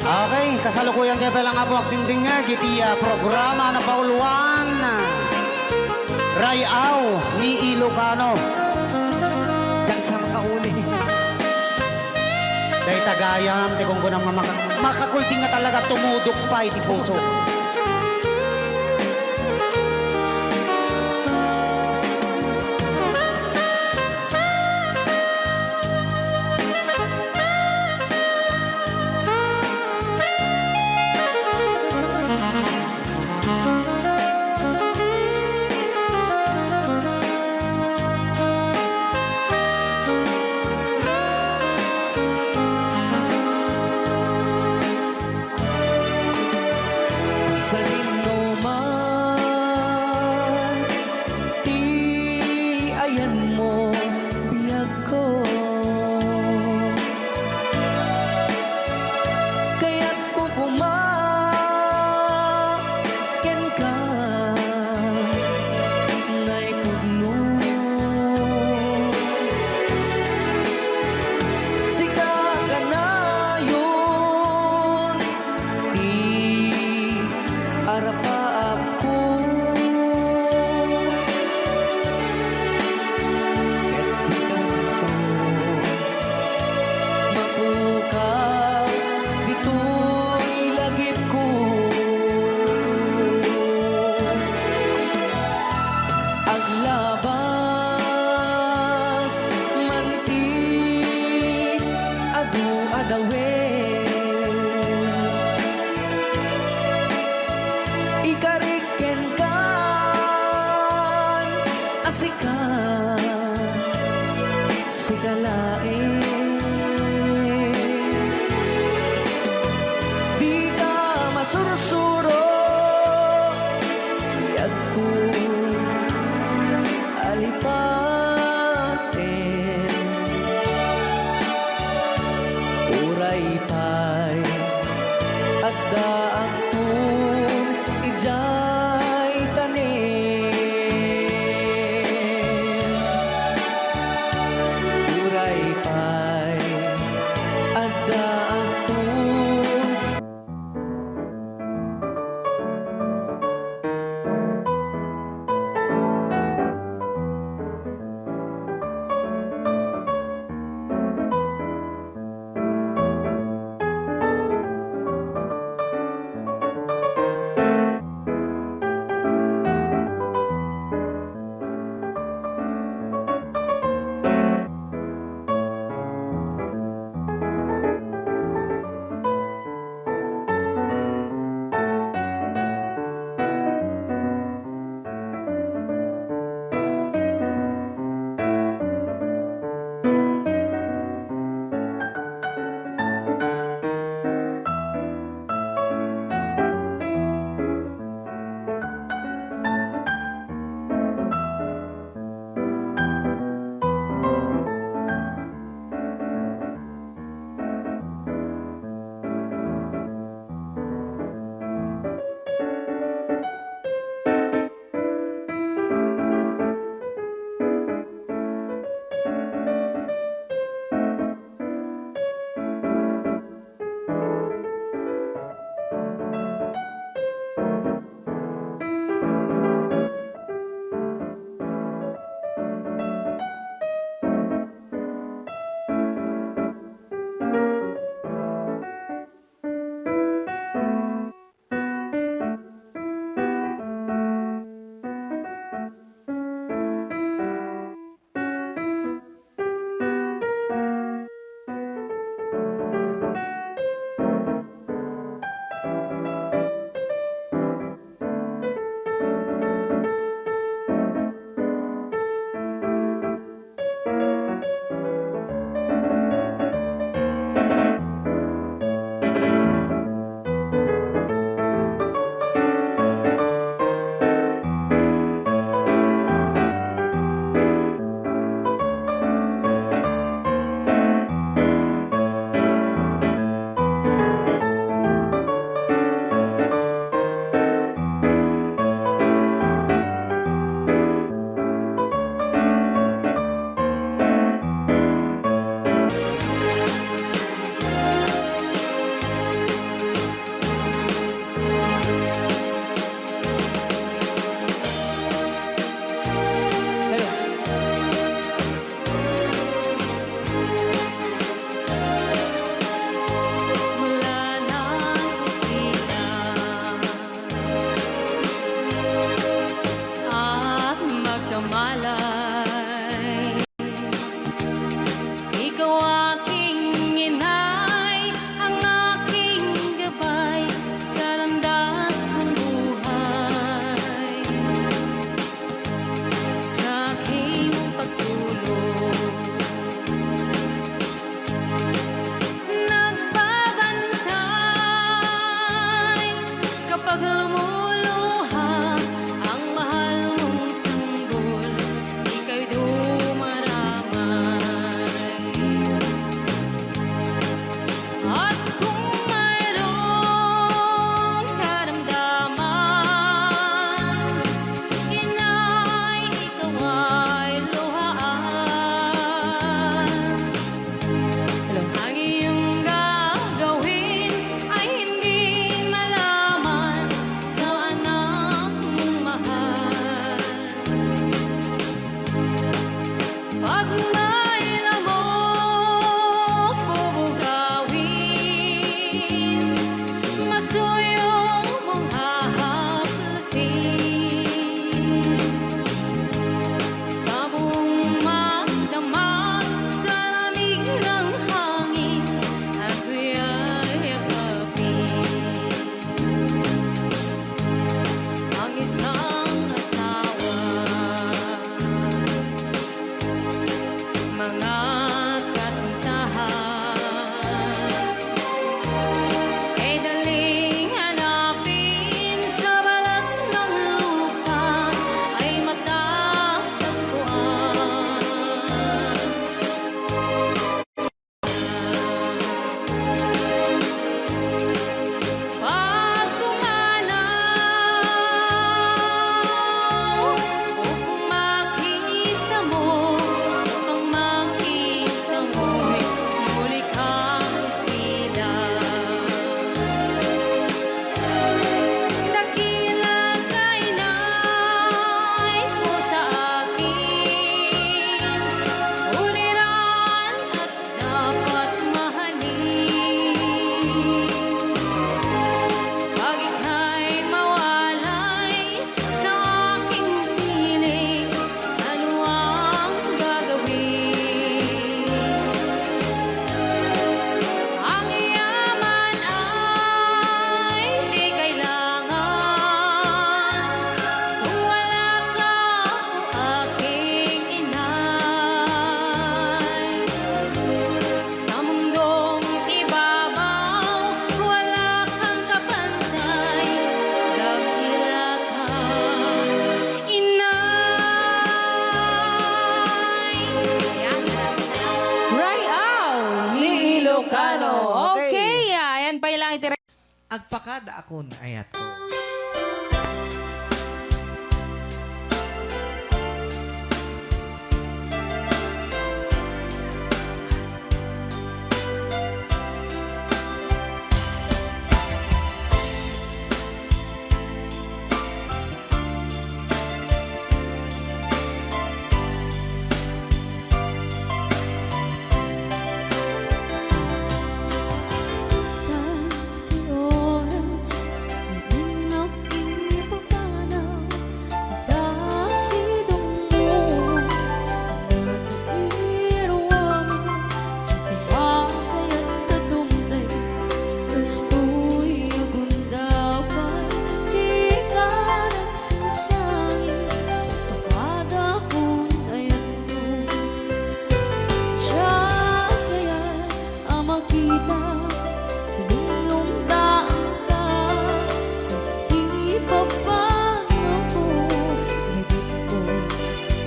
Okay, kasalukuyan kayo palang nga po agdingding nga gitiya programa na pauluan. Rayaw ni Ilocano. Diyan sa makauli. Dahil tagayam, di kung kunang makakulting nga talaga tumudok pa iti puso. Sa man ti ayan mo biyag ko kaya't kukumaken ka ngay pugno sika ka na yun di arapaap ko ket di kanto mapukaw dito'y lagip ko aglabas manti adu-adawen ikariken kan asika sikalae di ka masursuro biyag ko alipaten uray pay at daak ko ijay tanin uray pay at daak ko. Kada akon ayat ko. Oras, hindi na ipapanaw, nagkasidong mo, nag-iirwang, kaya't kadumday, gusto'y agundafay, di ka nagsasangin, pakada kong ayan mo. Siya kaya ang makita, lumdaan ka, di pa paano ko, naging ko,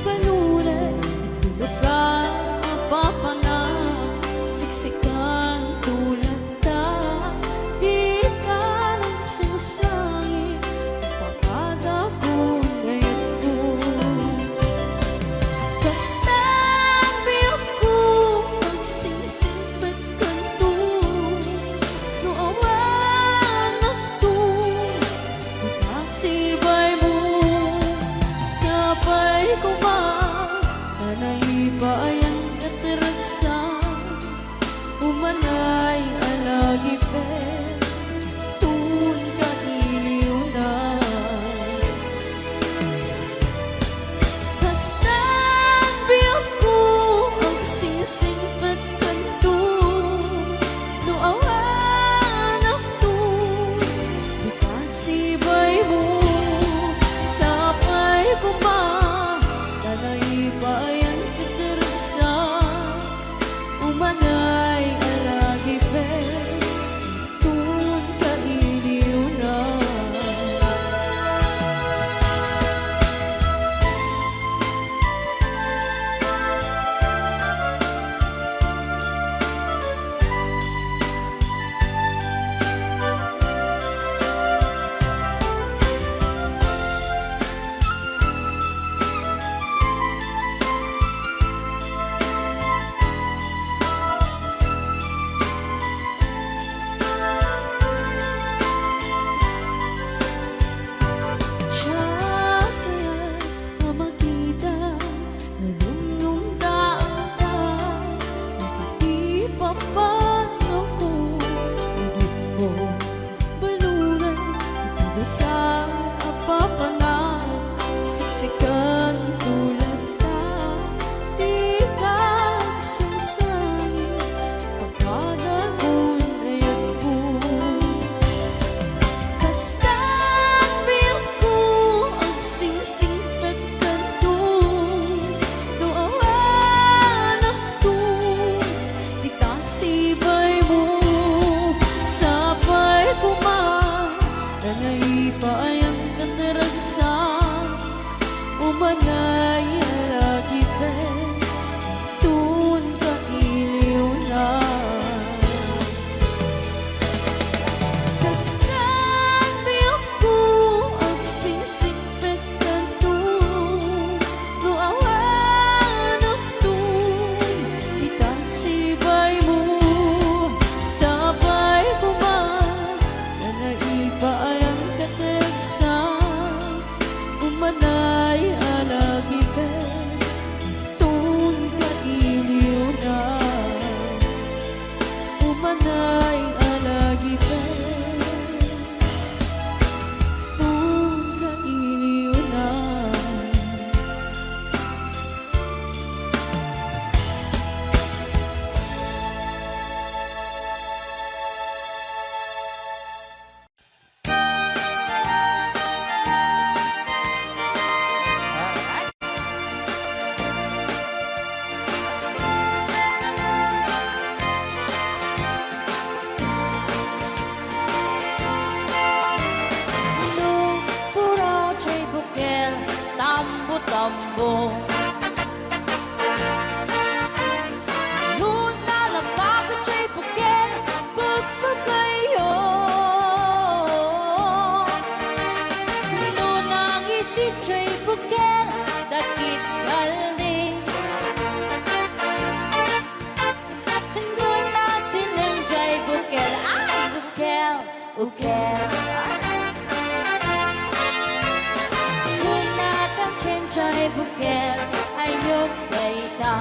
balunan, tulog ka, mapapanang, siksikan tulad ka, di ka nagsasangin, pakada kong ayan ko. Bastang biyak ko magsingsingpit kanto, no awan ako, nakasibay mo, sabay ko ba, kanay bayan katiragsan, umanay alagi pe, tun ka iliw na. Bastang biyak ko ang singsingpit kanto, no awan ako, di kasibay mo, sabay ko ba, kanay bayan katiragsan, umanay alagi pe, tun ka iliw na. Siya kaya ang makita, nalulungdaan ka, di pa paano ko, naging ko, balunan, tulad ka, apapanang, siksikan tulad ka, di ka nagsasangin, pakada kong ayan ko. Bastang biyak ko ang singsingpit kanto, no awan ako, di kasibay mo, sabay ko ba, kanay bayan katiragsan, umanay alagi pe, tun ka iliw na. Bastang biyak ko ang singsingpit kanto, no awan ako, di kasibay mo, sabay ko ba, kanay bayan katiragsan, umanay alagi pe, tun ka iliw na. Umanay alagi pe, tun ka iliw na. tambo. Nuna la baga chay bukel, pagpagayo. ukel Luna tang ken chay bukel ayok dayta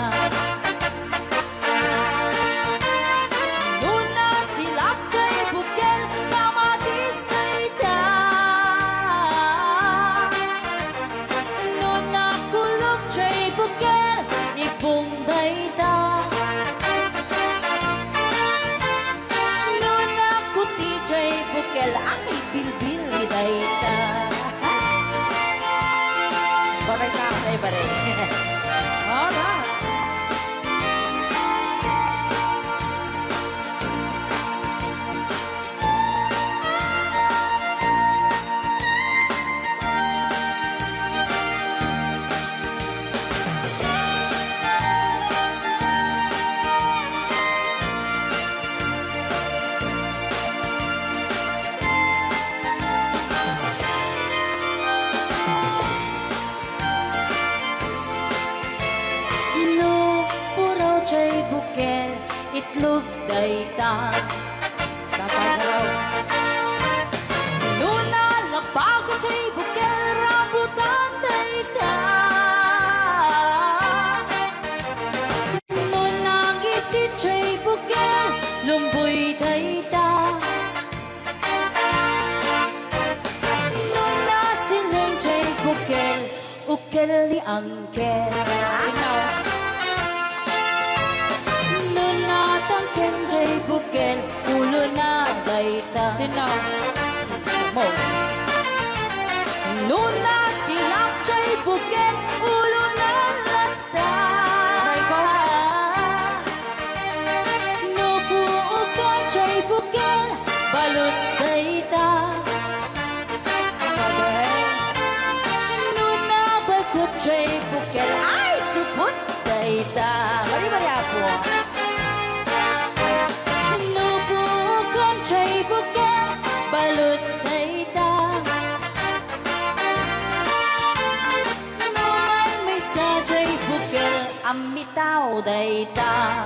Luna silap chay bukel kamatis dayta Luna kulok chay bukel ipong dayta Luna kuti chay bukel ang ibilbil ni dayta Baray ka sa baray. Alright. Chay bukel itlog dayta Tatay na raw Luna labago chay bukel rambutan dayta Luna gisit chay bukel lumboy dayta Luna siling chay bukel ukel ni angkel Tangken jay bukel ulo na dayta Sinaw mo Luna silap jay bukel ulo na lata Nubuukan jay bukel balot dayta Luna bakot jay bukel ay supot dayta Mari-mari ako chay bukel balot dayta Naman may sa chay bukel amitaw dayta